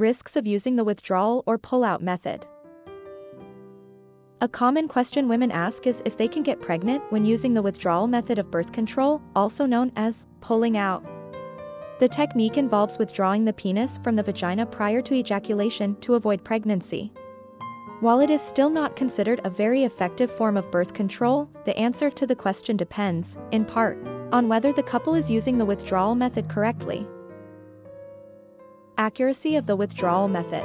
Risks of using the withdrawal or pull-out method. A common question women ask is if they can get pregnant when using the withdrawal method of birth control, also known as pulling out. The technique involves withdrawing the penis from the vagina prior to ejaculation to avoid pregnancy. While it is still not considered a very effective form of birth control, the answer to the question depends, in part, on whether the couple is using the withdrawal method correctly. Accuracy of the withdrawal method.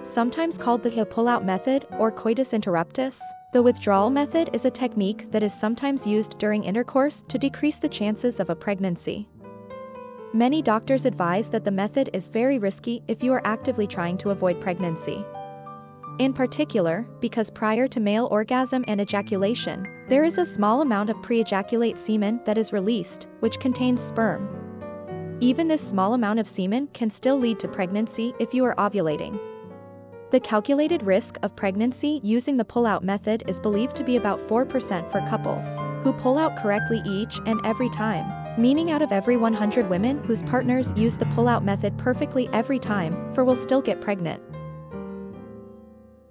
Sometimes called the pull-out method or coitus interruptus, the withdrawal method is a technique that is sometimes used during intercourse to decrease the chances of a pregnancy. Many doctors advise that the method is very risky if you are actively trying to avoid pregnancy. In particular, because prior to male orgasm and ejaculation, there is a small amount of pre-ejaculate semen that is released, which contains sperm. Even this small amount of semen can still lead to pregnancy if you are ovulating. The calculated risk of pregnancy using the pull-out method is believed to be about 4% for couples who pull out correctly each and every time, meaning out of every 100 women whose partners use the pull-out method perfectly every time, 4 will still get pregnant.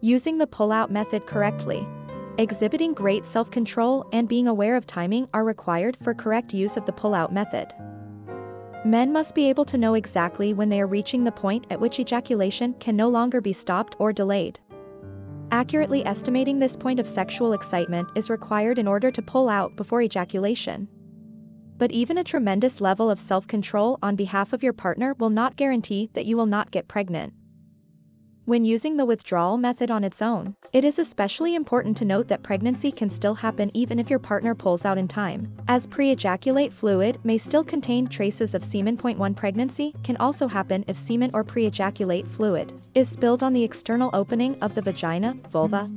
Using the pull-out method correctly. Exhibiting great self-control and being aware of timing are required for correct use of the pull-out method. Men must be able to know exactly when they are reaching the point at which ejaculation can no longer be stopped or delayed. Accurately estimating this point of sexual excitement is required in order to pull out before ejaculation. But even a tremendous level of self-control on behalf of your partner will not guarantee that you will not get pregnant. When using the withdrawal method on its own, it is especially important to note that pregnancy can still happen even if your partner pulls out in time, as pre-ejaculate fluid may still contain traces of semen. 1 Pregnancy can also happen if semen or pre-ejaculate fluid is spilled on the external opening of the vagina, vulva,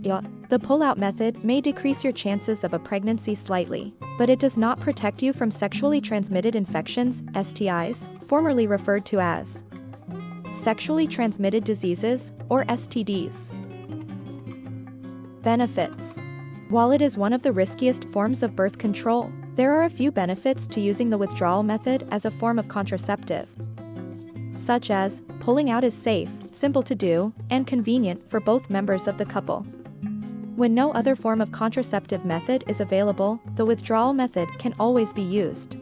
The pull-out method may decrease your chances of a pregnancy slightly, but it does not protect you from sexually transmitted infections, STIs, formerly referred to as sexually transmitted diseases, or STDs. Benefits. While it is one of the riskiest forms of birth control, there are a few benefits to using the withdrawal method as a form of contraceptive. Such as, pulling out is safe, simple to do, and convenient for both members of the couple. When no other form of contraceptive method is available, the withdrawal method can always be used.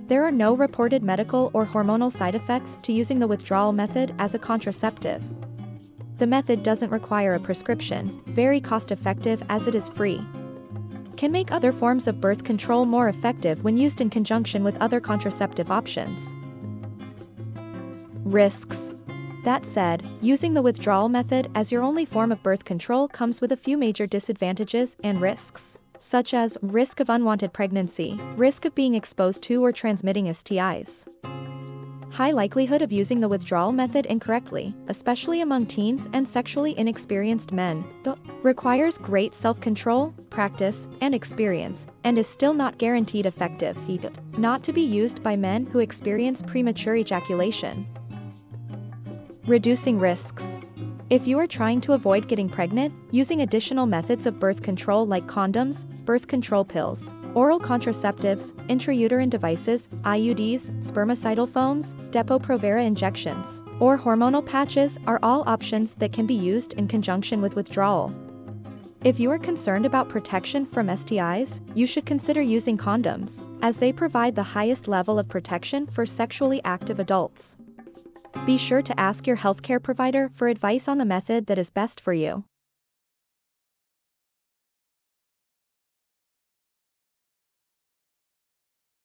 There are no reported medical or hormonal side effects to using the withdrawal method as a contraceptive. The method doesn't require a prescription, very cost-effective as it is free. Can make other forms of birth control more effective when used in conjunction with other contraceptive options. Risks. That said, using the withdrawal method as your only form of birth control comes with a few major disadvantages and risks, such as risk of unwanted pregnancy, risk of being exposed to or transmitting STIs. High likelihood of using the withdrawal method incorrectly, especially among teens and sexually inexperienced men, requires great self-control, practice, and experience, and is still not guaranteed effective. Not to be used by men who experience premature ejaculation. Reducing risks. If you are trying to avoid getting pregnant, using additional methods of birth control like condoms, birth control pills, oral contraceptives, intrauterine devices, IUDs, spermicidal foams, Depo-Provera injections, or hormonal patches are all options that can be used in conjunction with withdrawal. If you are concerned about protection from STIs, you should consider using condoms, as they provide the highest level of protection for sexually active adults. Be sure to ask your healthcare provider for advice on the method that is best for you.